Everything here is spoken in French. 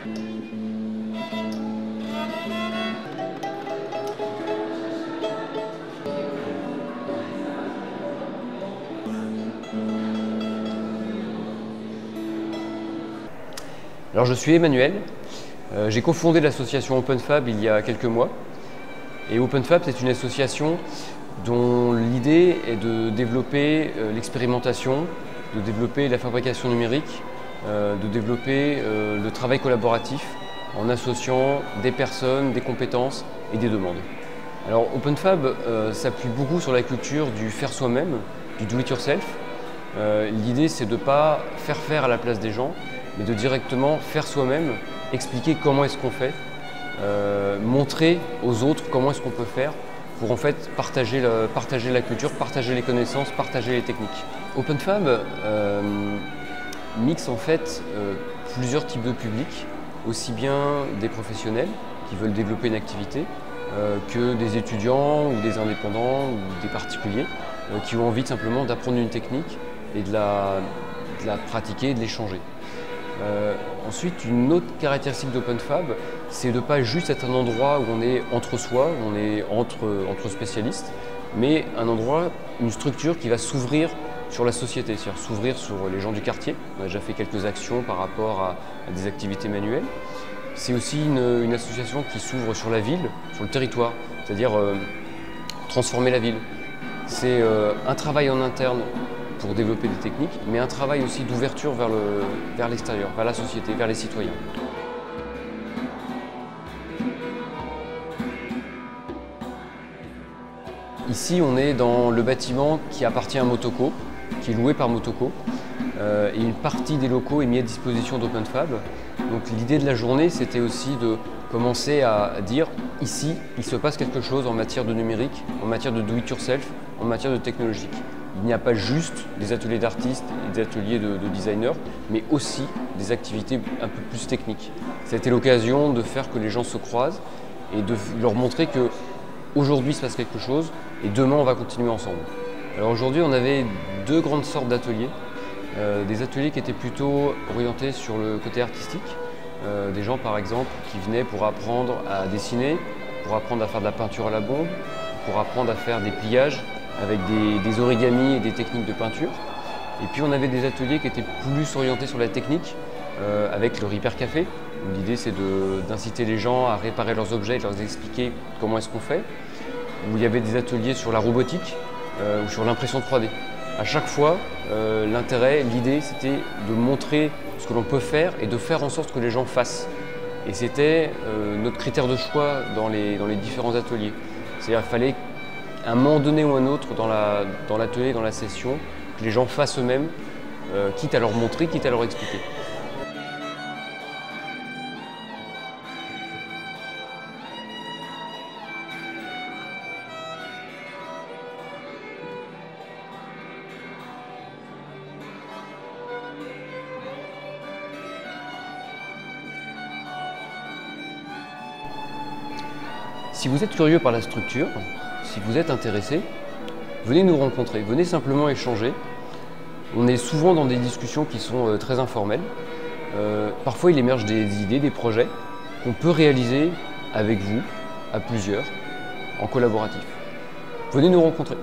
Alors je suis Emmanuel, j'ai cofondé l'association OpenFab il y a quelques mois. Et OpenFab, c'est une association dont l'idée est de développer l'expérimentation, de développer la fabrication numérique, de développer le travail collaboratif en associant des personnes, des compétences et des demandes. Alors OpenFab s'appuie beaucoup sur la culture du faire soi-même, du do-it-yourself. L'idée, c'est de ne pas faire à la place des gens, mais de directement faire soi-même, expliquer comment est-ce qu'on fait, montrer aux autres comment est-ce qu'on peut faire pour en fait partager la culture, partager les connaissances, partager les techniques. OpenFab mixe en fait plusieurs types de publics, aussi bien des professionnels qui veulent développer une activité que des étudiants ou des indépendants ou des particuliers qui ont envie simplement d'apprendre une technique et de la pratiquer et de l'échanger. Ensuite, une autre caractéristique d'OpenFab, c'est de ne pas juste être un endroit où on est entre soi, où on est entre spécialistes, mais un endroit, une structure qui va s'ouvrir sur la société, c'est-à-dire s'ouvrir sur les gens du quartier. On a déjà fait quelques actions par rapport à des activités manuelles. C'est aussi une association qui s'ouvre sur la ville, sur le territoire, c'est-à-dire transformer la ville. C'est un travail en interne pour développer des techniques, mais un travail aussi d'ouverture vers l'extérieur, vers la société, vers les citoyens. Ici, on est dans le bâtiment qui appartient à Motoko, qui est loué par Motoko, et une partie des locaux est mise à disposition d'OpenFab. Donc l'idée de la journée, c'était aussi de commencer à dire ici, il se passe quelque chose en matière de numérique, en matière de do-it-yourself, en matière de technologique. Il n'y a pas juste des ateliers d'artistes et des ateliers de designers, mais aussi des activités un peu plus techniques. Ça a été l'occasion de faire que les gens se croisent et de leur montrer qu'aujourd'hui il se passe quelque chose et demain on va continuer ensemble. Alors aujourd'hui on avait deux grandes sortes d'ateliers. Des ateliers qui étaient plutôt orientés sur le côté artistique. Des gens par exemple qui venaient pour apprendre à dessiner, pour apprendre à faire de la peinture à la bombe, pour apprendre à faire des pliages avec des origamis et des techniques de peinture. Et puis on avait des ateliers qui étaient plus orientés sur la technique, avec le Repair Café. L'idée c'est d'inciter les gens à réparer leurs objets et de leur expliquer comment est-ce qu'on fait. Où il y avait des ateliers sur la robotique ou sur l'impression 3D. À chaque fois, l'intérêt, l'idée c'était de montrer ce que l'on peut faire et de faire en sorte que les gens fassent. Et c'était notre critère de choix dans les différents ateliers. C'est-à-dire qu'il fallait à un moment donné ou un autre dans l'atelier, dans la session, que les gens fassent eux-mêmes, quitte à leur montrer, quitte à leur expliquer. Si vous êtes curieux par la structure, si vous êtes intéressé, venez nous rencontrer, venez simplement échanger. On est souvent dans des discussions qui sont très informelles. Parfois il émerge des idées, des projets qu'on peut réaliser avec vous, à plusieurs, en collaboratif. Venez nous rencontrer.